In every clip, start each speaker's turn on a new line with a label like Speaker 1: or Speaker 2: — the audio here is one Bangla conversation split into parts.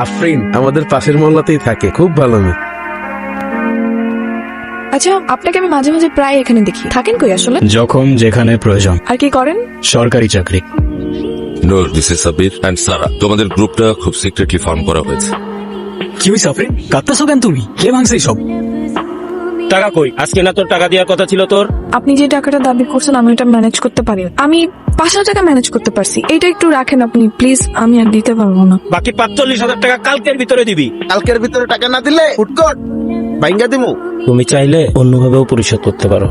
Speaker 1: আফরিন আমাদের পাশের মহল্লাতেই থাকে, খুব ভালো মেয়ে।
Speaker 2: আচ্ছা, আপনাকে আমি মাঝে মাঝে প্রায় এখানে দেখি, থাকেন কই আসলে?
Speaker 3: যখন যেখানে প্রয়োজন।
Speaker 2: আর কি করেন?
Speaker 3: সরকারি চাকরি।
Speaker 4: নূর, দিস ইজ সাবির এন্ড সারা। তোমাদের গ্রুপটা খুব সিক্রেটলি ফর্ম করা হয়েছে।
Speaker 3: কি হয়েছে আফরিন? কাঁদতেছো কেন তুমি? কে ভাঙছে সব?
Speaker 5: টাকা কই? আজকে না তোর টাকা দেওয়ার কথা ছিল তোর?
Speaker 2: আপনি যে টাকাটা দাবি করছেন আমি এটা ম্যানেজ করতে পারি। আমি 5,000 টাকা ম্যানেজ করতে পারছি, এটা একটু রাখেন আপনি প্লিজ, আমি আর দিতে পারবো না।
Speaker 5: বাকি 45,000 টাকা কালকের ভিতরে দিবি।
Speaker 1: কালকের ভিতরে টাকা না দিলে ফুটকট বাইঙ্গা দিমু।
Speaker 5: তুমি চাইলে অন্যভাবেও পরিশোধ করতে পারো।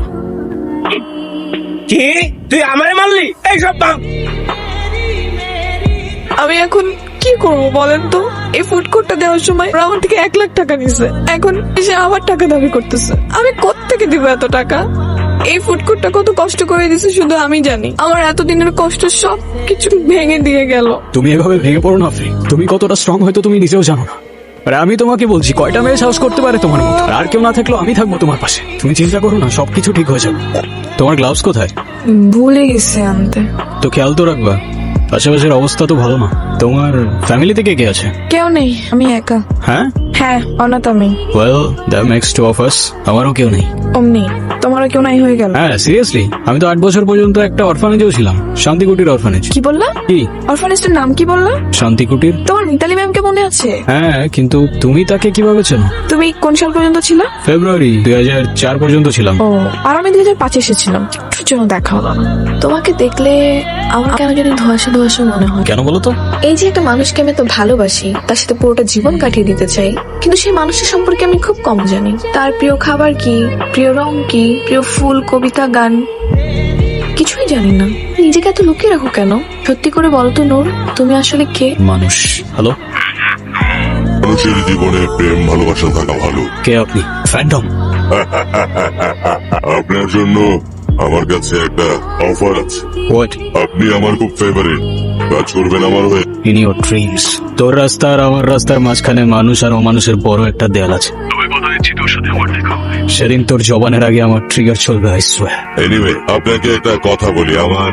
Speaker 5: কি তুই আমারে মারলি? এই সব ভাঙ।
Speaker 2: আমি এখন কি করবো বলেন তো? এই ফুড কোর্টটা দেওয়ার সময় ওরা আমার থেকে 1,00,000 টাকা নিছে, এখন এসে আমার টাকা দাবি করতেছে। আমি কোত্থেকে দিব এত টাকা? এই ফুড কোর্টটা কত কষ্ট করে দিছে শুধু আমি জানি। আমার এতদিনের কষ্ট সব কিছু ভেঙে দিয়ে গেল।
Speaker 3: তুমি এভাবে ভেঙে পড়ো না আফরিন, তুমি কতটা স্ট্রং হয়তো তুমি নিজেও জানো না। আর আমি তোমাকে বলছি, কয়টা মেয়ে সাহস করতে পারে তোমার মতো? আর কেউ না থাকলেও আমি থাকবো তোমার পাশে। তুমি চিন্তা করো না, সবকিছু ঠিক হয়ে যাবে। তোমার গ্লাভস কোথায়?
Speaker 2: ভুলে গেছে আনতে।
Speaker 3: তো খেয়াল তো রাখবা, আশেপাশের অবস্থা তো ভালো না। তোমার ফ্যামিলিতে কে কে আছে?
Speaker 2: কেউ নেই, আমি একা।
Speaker 3: হ্যাঁ,
Speaker 2: হ্যাঁ, অনাথ আমি।
Speaker 3: Well that makes two of us. আমারও কেউ নেই।
Speaker 2: অমনি তোমারও কেউ নাই হয়ে গেল?
Speaker 3: হ্যাঁ সিরিয়াসলি, আমি তো 8 বছর পর্যন্ত একটা অরফানেজেও ছিলাম, শান্তিকুটির অরফানেজ।
Speaker 2: কি বললা?
Speaker 3: কি?
Speaker 2: অরফানেজটার নাম কি বললা?
Speaker 3: শান্তিকুটির।
Speaker 2: তোমার মিতালি ম্যামকে মনে আছে?
Speaker 3: হ্যাঁ, কিন্তু তুমি তাকে কিভাবে চেনো?
Speaker 2: তুমি কোন সাল পর্যন্ত ছিল?
Speaker 3: ফেব্রুয়ারি 2004 পর্যন্ত ছিলাম।
Speaker 2: ও, আর আমি 2005 এসেছিলাম। একটুর জন্য দেখা হলো না। তোমাকে দেখলে আমার কেন জানি ধোঁয়াশা ধোঁয়াশা মনে হয়।
Speaker 3: কেন বলো তো?
Speaker 2: এই যে একটা মানুষকে আমি তো ভালোবাসি, তার সাথে পুরোটা জীবন কাটিয়ে দিতে চাই, কিন্তু সেই মানুষের সম্পর্কে আমি খুব কম জানি। তার প্রিয় খাবার কি, প্রিয় রং কি, প্রিয় ফুল, কবিতা, গান কিছুই জানি না। নিজেকে এত লুকিয়ে রাখো কেন? সত্যি করে বলো তো নূর, তুমি আসলে কে?
Speaker 3: মানুষ। হ্যালো,
Speaker 6: মানুষের জীবনে প্রেম ভালোবাসা থাকা ভালো।
Speaker 3: কে আপনি? ফ্যান্টম?
Speaker 6: আপনার জন্য আমার কাছে একটা অফার আছে।
Speaker 3: হোয়াট?
Speaker 6: আপনি আমার খুব ফেভারিট, কাজ করবেন আমার হয়ে।
Speaker 3: In your dreams. তোর রাস্তা আর আমার রাস্তার মাঝখানে মানুষ আর অমানুষের বড় একটা দেয়াল আছে। সেদিন তোর জবানের আগে আমার ট্রিগার চলবে, আই সোয়্যার।
Speaker 6: এনিওয়ে, আপনাকে একটা কথা বলি, আমার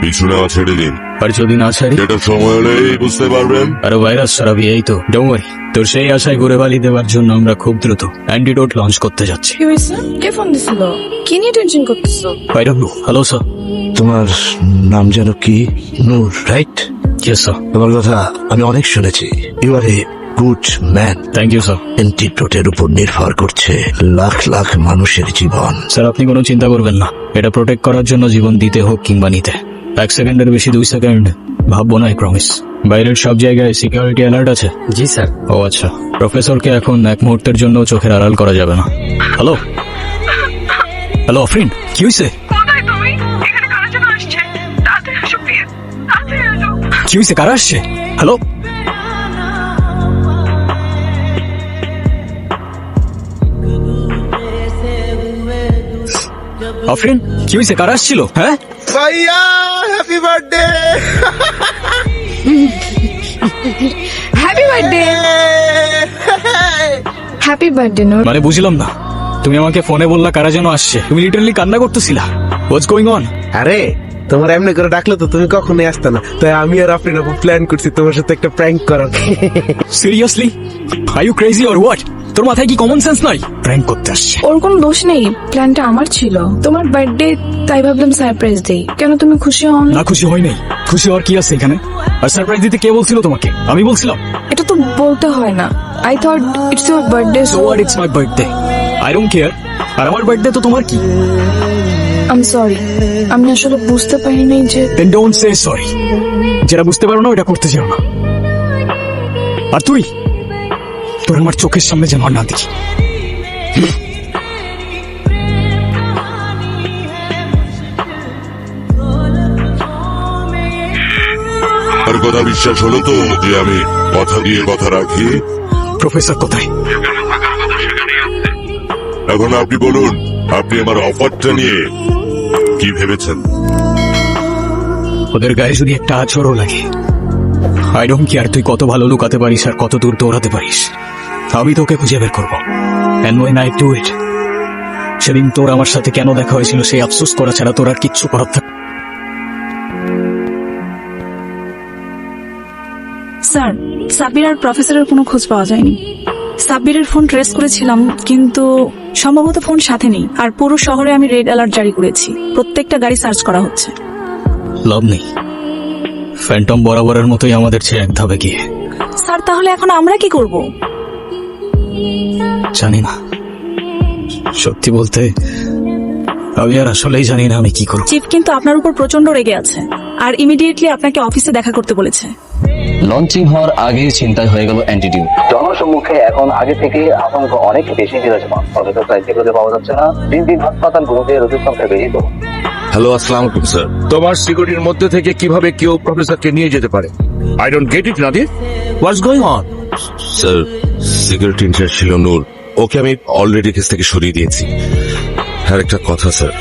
Speaker 6: পিছু নেওয়া ছেড়ে দিন।
Speaker 3: আর যদি না ছাড়ি?
Speaker 6: এটা সময় হলেই বুঝতে পারবেন।
Speaker 3: আরে ভাইরাস সরাবি, এই তো, ডোন্ট ওয়ারি। তোর সেই আশায় ঘুরে বালি দেওয়ার জন্য আমরা খুব দ্রুত অ্যান্টিডোট লঞ্চ করতে যাচ্ছি।
Speaker 2: কি হয়েছে? কে ফোন দিছিল? কি নিয়ে টেনশন করতেছো?
Speaker 3: I don't know. Hello sir.
Speaker 7: তোমার নাম যেন কি? নূর, রাইট?
Speaker 3: Yes sir.
Speaker 7: তোমার কথা আমি অনেক শুনেছি। You are a good man.
Speaker 3: Thank you sir.
Speaker 7: অ্যান্টিডোটের উপর নির্ভর করছে লাখ লাখ মানুষের জীবন।
Speaker 3: স্যার আপনি কোনো চিন্তা করবেন না, এটা প্রোটেক্ট করার জন্য জীবন দিতে হোক কিংবা নিতে 1 সেকেন্ডের বেশি 2 সেকেন্ড ভাববো না, আই প্রমিস। বাইরের সব জায়গায় সিকিউরিটি অ্যালার্ট আছে?
Speaker 5: জি স্যার।
Speaker 3: ও আচ্ছা, প্রফেসরকে এখন এক মুহূর্তের জন্য চোখের আড়াল করা যাবে না। হ্যালো হ্যালো আফরিন, কি হয়েছে? কি হয়েছে? কারা আসছে? হ্যালো আফরিন, কি হয়েছে? কারা আসছিল? হ্যাঁ
Speaker 1: ভাইয়া happy birthday.
Speaker 2: Happy birthday. Happy birthday Noor.
Speaker 3: মানে বুঝলাম না, তুমি আমাকে ফোনে বললা কারা যেন আসছে, তুমি লিটারালি কান্না করতেছিলা। হোয়াটস গোয়িং অন?
Speaker 1: আরে তোমার এমনি করে ডাকলে তো তুমি কখনোই আসতে না, তাই আমি আর আফরিন আপু প্ল্যান করছি তোমার সাথে একটা প্র্যাঙ্ক করার।
Speaker 3: Seriously? Are you crazy or what? তোর মাথায় কি কমন সেন্স নাই? প্র্যাঙ্ক করতে আসছে?
Speaker 2: ওর কোনো দোষ নেই, প্ল্যানটা আমার ছিল। তোমার বার্থডে, তাই ভাবলাম সারপ্রাইজ দেই। কেন তুমি খুশি হও না?
Speaker 3: না, খুশি হয় নাই। খুশি হওয়ার কি আছে এখানে? আর সারপ্রাইজ দিতে কে বলছিল তোমাকে? আমি বলছিলাম?
Speaker 2: এটা তো বলতে হয় না। I thought it's your birthday.
Speaker 3: So what, it's my birthday, I don't care. আর আমার বার্থডে তো তোমার কি?
Speaker 2: আই এম সরি, আমি আসলে বুঝতে পারিনি যে।
Speaker 3: Then don't say sorry. যেটা বুঝতে পারো না ওটা করতে চাও না। আর তুই, তোর আমার চোখের সামনে যেন আর না দেখি।
Speaker 6: আর কথা বিশ্বাস হলো তো যে আমি কথা দিয়ে কথা রাখি?
Speaker 3: প্রফেসর কোথায়?
Speaker 6: এখন আপনি বলুন, আপনি আমার অফারটা নিয়ে কি ভেবেছেন?
Speaker 3: ওদের গায়ে যদি একটা আছরও লাগে, আই ডোন্ট কেয়ার তুই কত ভালো লুকাতে পারিস আর কত দূর দৌড়াতে পারিস, আমি তোকে খুঁজে বের করবো। And when I do it, সেদিন তোর আমার সাথে কেন দেখা হয়েছিল সেই আফসোস করা ছাড়া তোর আর কিচ্ছু করার থাকবে।
Speaker 8: স্যার, সাব্বির আর প্রফেসরের কোনো খোঁজ পাওয়া যায়নি। সাব্বিরের ফোন ট্রেস করেছিলাম, কিন্তু সম্ভবত ফোন সাথে নেই। আর পুরো শহরে আমি রেড অ্যালার্ট জারি করেছি, প্রত্যেকটা গাড়ি সার্চ করা হচ্ছে।
Speaker 3: লাভ নেই, ফ্যান্টম বরাবরের মতোই আমাদের চেয়ে এক ধাপে গিয়ে।
Speaker 8: স্যার, তাহলে এখন আমরা কি করব?
Speaker 3: জানি না, সত্যি বলতে আমি আর আসলেই জানি না আমি কি করব।
Speaker 8: চিফ কিন্তু আপনার উপর প্রচন্ড রেগে আছে, আর ইমিডিয়েটলি আপনাকে অফিসে দেখা করতে বলেছে।
Speaker 9: লঞ্চিং হওয়ার আগে চিন্তায় হয়ে গেল অ্যান্টিটিউড। জনসম্মুখে এখন আগে থেকে আতঙ্ক অনেক বেশি বিরাজমান। অথচ প্রায় যেগুলো পাওয়া যাচ্ছে না। দিন দিন হাসপাতালগুলোতে রোগীর সংখ্যা বেড়ে তো।
Speaker 4: হ্যালো, আসসালামু আলাইকুম স্যার।
Speaker 10: তোমার সিকিউরিটির মধ্যে থেকে কিভাবে কেউ প্রফেসরকে নিয়ে যেতে পারে? I don't get it, Nadir. What's going on?
Speaker 4: Sir, security incharge ছিল নূর, ওকে আমি অলরেডি কেস থেকে সরিয়ে দিয়েছি। আর একটা কথা স্যার,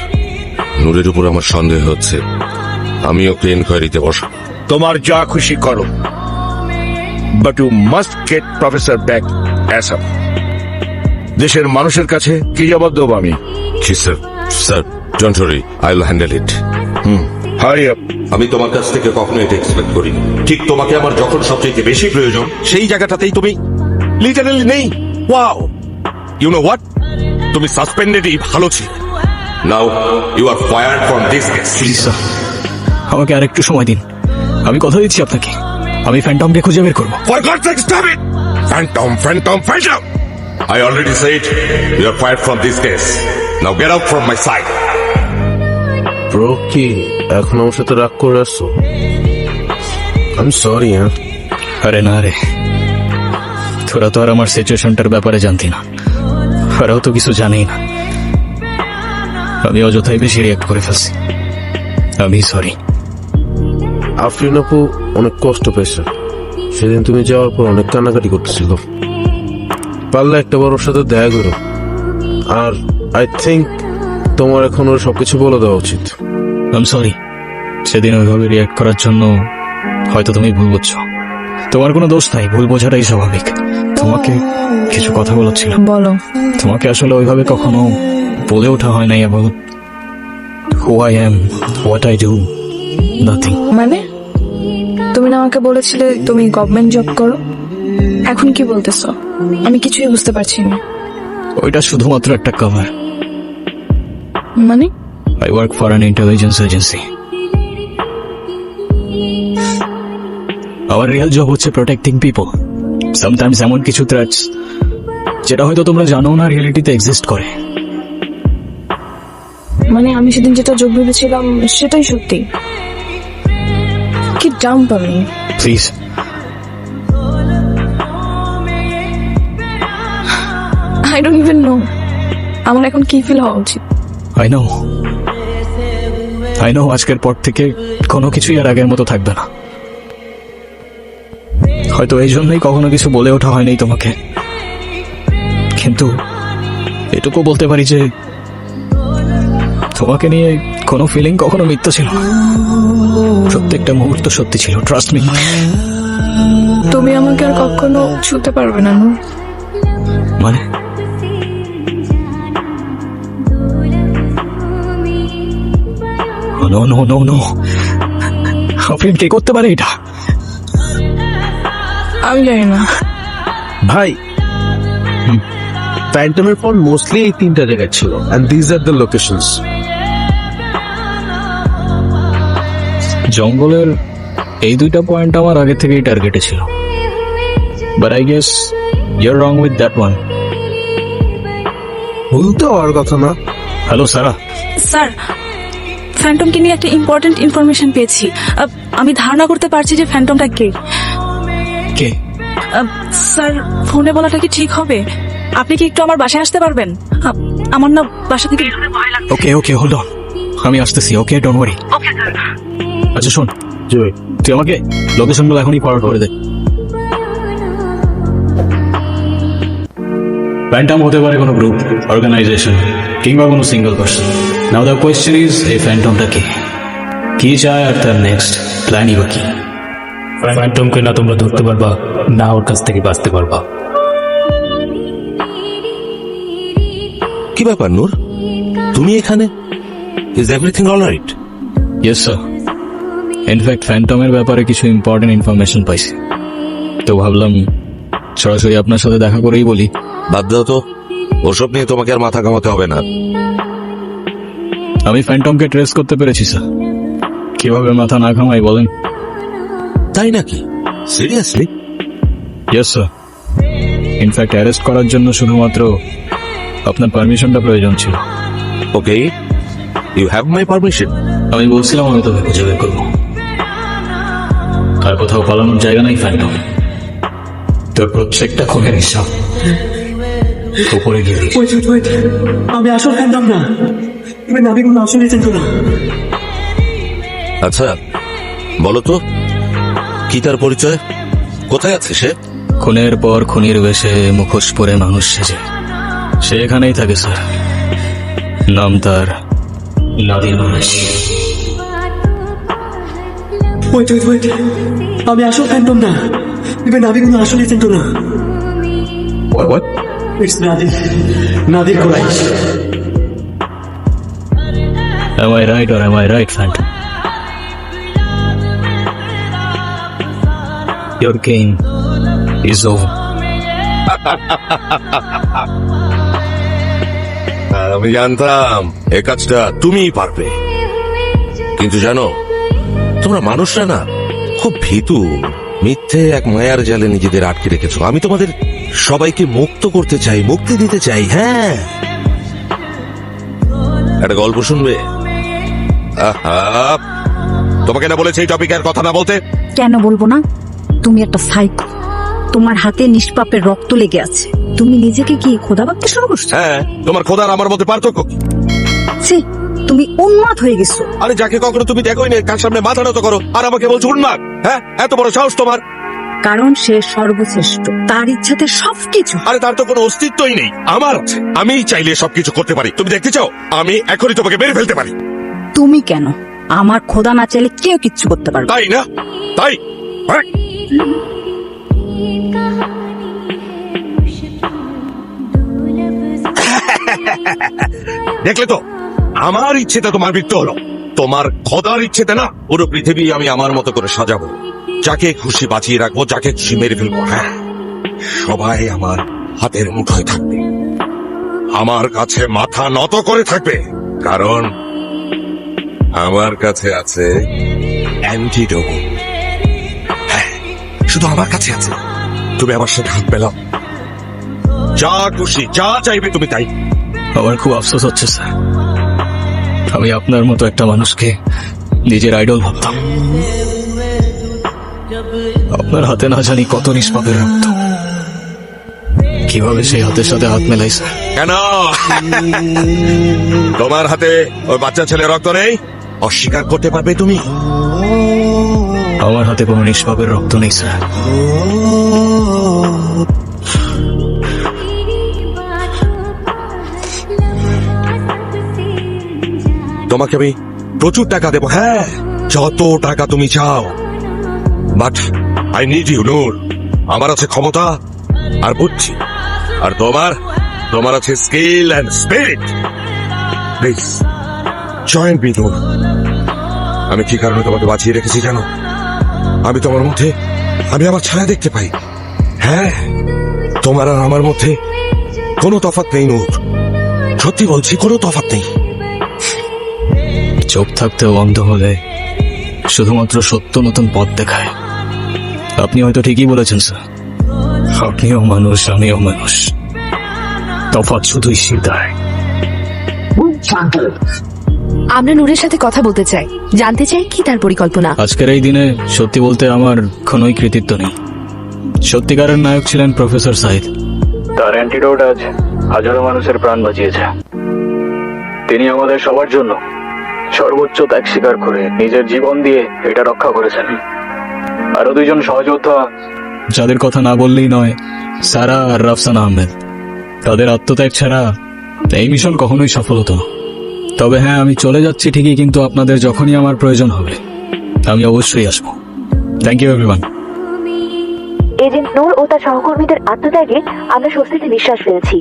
Speaker 4: নূরের উপর আমার সন্দেহ হচ্ছে, আমি ওকে ইনকোয়ারিতে বসাবো।
Speaker 10: তোমার যা খুশি করো, but you must get professor back ASAP. দেশের মানুষের কাছে কি জবাব দেবো আমি?
Speaker 4: জি sir. Sir, don't worry, I will handle it.
Speaker 10: Hurry up.
Speaker 4: আমি তোমার কাছ থেকে কখনো এটা এক্সপেক্ট করিনি। ঠিক তোমাকে আমার যখন সবচেয়ে বেশি প্রয়োজন, সেই জায়গাটাতেই তুমি লিটারালি নেই। ওয়াও,
Speaker 10: ইউ নো হোয়াট, তুমি সাসপেন্ডেডই ভালো ছিল।
Speaker 4: Now you are fired from this case.
Speaker 3: Please sir, আমাকে আর একটু সময় দিন। আমি কথা দিচ্ছি আপনাকে, আমি ফ্যান্টমকে খুঁজে বের করবো।
Speaker 10: For God's sake, stop it! Phantom, phantom, phantom!
Speaker 4: I already said you are fired from this case. Now get out from my sight.
Speaker 1: Bro, কি এখন আমার সাথে রাগ করে আসছো? আমি সরি। হ্যাঁ,
Speaker 3: আরে না রে, তোরা তো আর আমার সিচুয়েশনটার ব্যাপারে জানতি না, ওরাও তো কিছু জানেই না। আমি অযথাই বেশি রিয়াক্ট করে ফেলছি, আমি সরি।
Speaker 1: আফরিন আপু অনেক কষ্ট পেয়েছে। সেদিন তুমি যাওয়ার পর অনেক কান্নাকাটি করতেছিল। পারলে একটা বার ওর সাথে দেখা করো। আর আই থিঙ্ক তোমার এখন ওর সবকিছু বলে দেওয়া উচিত।
Speaker 3: আমি সরি, সেদিন ওইভাবে রিয়াক্ট করার জন্য হয়তো তুমি ভুল বুঝছো। তোমার কোনো দোষ নাই, ভুল বোঝাটাই স্বাভাবিক। তোমাকে কিছু কথা বলেছিল।
Speaker 2: বলো।
Speaker 3: তোমাকে আসলে ওইভাবে কখনো বলে ওঠা হয় নাই about who I am, what I do, nothing.
Speaker 2: মানে তুমি না আমাকে বলেছিলে তুমি গভর্নমেন্ট জব করো, এখন কি বলতেছো? আমি কিছুই বুঝতে পারছি না।
Speaker 3: ওইটা শুধুমাত্র একটা কভার।
Speaker 2: মানে
Speaker 3: I work for an intelligence agency. Our real job হচ্ছে protecting people. Sometimes এমন কিছু threats যেটা হয়তো তোমরা জানো না রিয়েলিটিতে এক্সিস্ট করে।
Speaker 2: মানে আমি সেদিন যেটা যোগ ভেবেছিলাম সেটাই সত্যি। কি ডাম্প আমি।
Speaker 3: Please,
Speaker 2: I don't even know আমার এখন কি ফিল হওয়া উচিত।
Speaker 3: I know আজকের পর থেকে কোনো কিছুই আর আগের মতো থাকবে না। হয়তো এই জন্যই কখনো কিছু বলে ওঠা হয়নি তোমাকে, কিন্তু এটুকু বলতে পারি যে তোমাকে নিয়ে কোনো ফিলিং কখনো মিথ্যা ছিল না। প্রত্যেকটা মুহূর্ত সত্যি ছিল, ট্রাস্ট মি।
Speaker 2: তুমি আমাকে আর কখনো ছুতে পারবে না নূর।
Speaker 3: মানে no no no no, Afrin কে করতে পারে এটা?
Speaker 2: আমি জানি না
Speaker 1: ভাই, ফ্যান্টমের ফোন মোস্টলি এই তিনটা জায়গায় ছিল, and these are the locations.
Speaker 3: জঙ্গলের এই দুইটা পয়েন্ট আমার আগে থেকেই টার্গেটে ছিল, but I guess you are wrong with that one.
Speaker 1: ভুল তো হওয়ার কথা না।
Speaker 3: হ্যালো সারা।
Speaker 8: স্যার, ফ্যান্টমকে নিয়ে একটা ইম্পর্টেন্ট ইনফরমেশন পেয়েছি। আমি ধারণা করতে পারছি যে ফ্যান্টমটা কে।
Speaker 3: কে?
Speaker 8: স্যার, ফোনে বলাটা কি ঠিক হবে? আপনি কি একটু আমার বাসায় আসতে পারবেন? আমার না বাসা থেকে ভয় লাগছে।
Speaker 3: ওকে ওকে, হোল্ড অন, আমি আসতেছি। ওকে, ডোন্ট ওয়ারি।
Speaker 8: Okay sir.
Speaker 3: আচ্ছা শোন,
Speaker 1: জি ভাই।
Speaker 3: তুই আমাকে লোকেশনগুলো এখনই ফরওয়ার্ড করে দে। ফ্যান্টম হতে পারে কোনো গ্রুপ, অর্গানাইজেশন কিংবা কোনো single person. Now the question is, এই ফ্যান্টমটা কি চায় আর তার নেক্সট প্ল্যানই বা কি?
Speaker 11: ফ্যান্টমকে না তোমরা ধরতে পারবা, না ওর কাছ থেকে বাঁচতে পারবা।
Speaker 4: কি ব্যাপার নূর, তুমি এখানে? Is everything alright?
Speaker 3: Yes sir, in fact ফ্যান্টমের ব্যাপারে কিছু ইম্পর্টেন্ট ইনফরমেশন পাইছি। তো ভাবলাম সরাসরি আপনার সাথে দেখা করেই বলি।
Speaker 4: বাদ দাও তো, ওসব নিয়ে তোমাকে আর মাথা ঘামাতে হবে না।
Speaker 3: আমি ফ্যান্টমকে ট্রেস করতে পেরেছি স্যার। কিভাবে মাথা না ঘামাই বলেন?
Speaker 4: তাই নাকি? Seriously?
Speaker 3: Yes sir. In fact arrest করার জন্য শুধুমাত্র আপনার পারমিশনটা প্রয়োজন ছিল।
Speaker 4: ওকে, ইউ হ্যাভ মাই পারমিশন।
Speaker 3: আমি বলছিলাম আমি তোকে খুঁজে বের করবো। আর কোথাও পালানোর জায়গা নাই ফ্যান্টম। তোর প্রত্যেকটা খুনের হিসাব উপরে গিয়ে দিস।
Speaker 5: আমি আসল ফ্যান্টম না, তুমি নাবিগুলো আসল এজেন্ট না।
Speaker 4: আচ্ছা বলো তো, কি তার পরিচয়? কোথায় আছে সে?
Speaker 3: খুনের পর খুনির বেশে মুখোশ পরে মানুষ সেজে সে এখানেই থাকে স্যার। নাম তার নাদির কুরাইশি।
Speaker 5: ওয়েট, আমি আসল ফ্যান্টম না, তুমি নাবিগুলো আসল এজেন্ট না। It's Nadir Quraish.
Speaker 3: Am I right or am I right, Phantom? Your game is over.
Speaker 4: আমি জানতাম এ কাজটা তুমিই পারবে, কিন্তু জানো তোমরা মানুষরা না খুব ভীতু। মিথ্যে এক মায়ার জালে নিজেদের আটকে রেখেছো। আমি তোমাদের সবাইকে মুক্ত করতে চাই, মুক্তি দিতে চাই। হ্যাঁ, একটা গল্প শুনবে? আহা, তোমাকে না বলেছে এই টপিকের কথা না বলতে?
Speaker 8: কেন বলবো না? তুমি একটা সাইকো, তোমার হাতে নিষ্পাপের রক্ত লেগে আছে। তুমি নিজেকে কি খোদা ভাবতে শুরু করছো?
Speaker 4: হ্যাঁ, তোমার খোদার আমার মধ্যে পার্থক্য কি?
Speaker 8: ছি, তুমি উন্মাদ হয়ে গেছো।
Speaker 4: আরে যাকে কখনো তুমি দেখোই না তার সামনে মাথা নত করো আর আমাকে বলছো উন্মাদ? হ্যাঁ, এত বড় সাহস তোমার?
Speaker 8: কারণ সে সর্বশ্রেষ্ঠ, তার ইচ্ছাতে সবকিছু।
Speaker 4: আরে তার তো কোনো অস্তিত্বই নেই, আমার আছে। আমি চাইলে সবকিছু করতে পারি। তুমি দেখতে চাও? আমি এখনই তোমাকে মেরে ফেলতে পারি।
Speaker 8: তুমি কেন? আমার খোদা না চাইলে কেউ কিচ্ছু করতে পারবে।
Speaker 4: তাই না? তাই হ্যাঁ। দেখলে তো, আমার ইচ্ছেতে তোমার মৃত্যু হলো। তোমার খোদার ইচ্ছেতে না, পুরো পৃথিবী আমি আমার মতো করে সাজাবো। যাকে খুশি বাঁচিয়ে রাখবো, যাকে খুশি মেরে ফেলবো। হ্যাঁ, সবাই আমার হাতের মুঠোয় থাকবে, আমার কাছে মাথা নত করে থাকবে, কারণ আমার কাছে আছে অ্যান্টিডোট। হ্যাঁ, শুধু আমার কাছে আছে। তুমি আমার সাথে হাত পেলাও, যা খুশি যা চাইবে তুমি তাই।
Speaker 3: আমার খুব আফসোস হচ্ছে স্যার, আমি আপনার মতো একটা মানুষকে নিজের আইডল ভাবতাম। আপনার হাতে না জানি কত নিষ্পাপের রক্ত, কিভাবে সেই হাতের সাথে হাত মেলাই স্যার?
Speaker 4: কেন তোমার হাতে ওই বাচ্চা ছেলে রক্ত নেই? অস্বীকার করতে পারবে তুমি?
Speaker 3: আমার হাতে কোনো নিষ্পাপের রক্ত নেই স্যার।
Speaker 4: তোমাকে আমি প্রচুর টাকা দেবো, হ্যাঁ, যত টাকা তুমি চাও, but I need you Noor. আমার আছে ক্ষমতা আর বুদ্ধি, আর তোমার আছে skill and spirit. Please join me Noor. আমি কি কারণে তোমাকে বাঁচিয়ে রেখেছি জানো? আমি তোমার মধ্যে আমি আমার ছায়া দেখতে পাই। হ্যাঁ, তোমার আর আমার মধ্যে কোনো তফাৎ নেই নূর, সত্যি বলছি, কোনো তফাৎ নেই।
Speaker 3: চোখ থাকতেও অন্ধ হলে শুধুমাত্র সত্য নতুন পথ দেখায়। আপনি হয়তো ঠিকই বলেছেন স্যার, আপনিও মানুষ আমিও মানুষ, তফাৎ শুধুই সিদ্ধায়।
Speaker 2: আমরা নূরের সাথে কথা বলতে চাই, জানতে চাই কি তার পরিকল্পনা।
Speaker 3: আজকের এই দিনে সত্যি বলতে আমার কোনোই কৃতিত্ব নেই। সত্যিকারের নায়ক ছিলেন প্রফেসর সাইদ। তার অ্যান্টিডোট আজ হাজারো মানুষের প্রাণ বাঁচিয়েছে। তিনি আমাদের সবার জন্য সর্বোচ্চ ত্যাগ স্বীকার করে নিজের জীবন দিয়ে এটা রক্ষা করেছেন। আরো দুইজন সহযোদ্ধা যাদের কথা না বললেই নয়, সারা আর রাফসান আহমেদ। তাদের আত্মত্যাগ ছাড়া এই মিশন কখনোই সফল হতো না। তবে হ্যাঁ, আমি চলে যাচ্ছি ঠিকই, কিন্তু আপনাদের যখনই আমার প্রয়োজন হবে আমি অবশ্যই আসবো। Thank you everyone.
Speaker 8: Agent Noor ও তার সহকর্মীদের আত্মত্যাগে আমরা স্বস্তিতে নিঃশ্বাস ফেলেছি,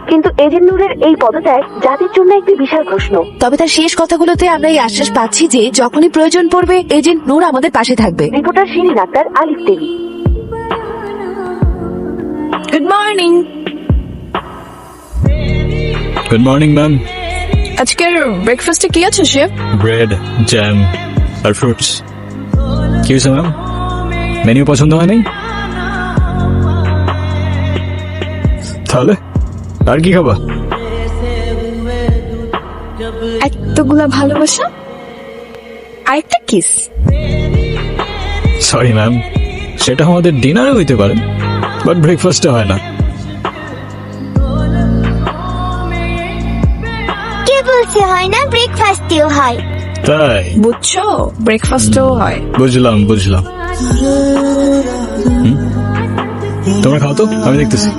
Speaker 8: কিন্তু এজেন্ট নূরের এই পদত্যাগ জাতির জন্য একটি বিশাল প্রশ্ন।
Speaker 2: তবে তার শেষ কথাগুলোতে আমরা এই আশ্বাস পাচ্ছি যে যখনই প্রয়োজন পড়বে এজেন্ট নূর আমাদের পাশে থাকবে।
Speaker 8: রিপোর্টার শিরিন আক্তার, আলিফ TV. Good morning.
Speaker 3: Good morning ma'am.
Speaker 8: আজকের ব্রেকফাস্টে কি আছে শেফ?
Speaker 3: ব্রেড, জ্যাম আর ফ্রুটস। কি হয়েছে ম্যাম, মেনু পছন্দ হয় নাই? তাহলে আর কি খাবা?
Speaker 2: এতগুলা ভালোবাসা আরেকটা কিস।
Speaker 3: সরি ম্যাম, সেটা আমাদের ডিনারে হইতে পারে, বাট ব্রেকফাস্টে হয় না।
Speaker 12: কে বলছে হয় না? ব্রেকফাস্টেও হয়।
Speaker 3: তাই?
Speaker 8: বুঝছো, ব্রেকফাস্টও হয়।
Speaker 3: বুঝলাম। তোমরা খাও তো, আমি দেখতেছি।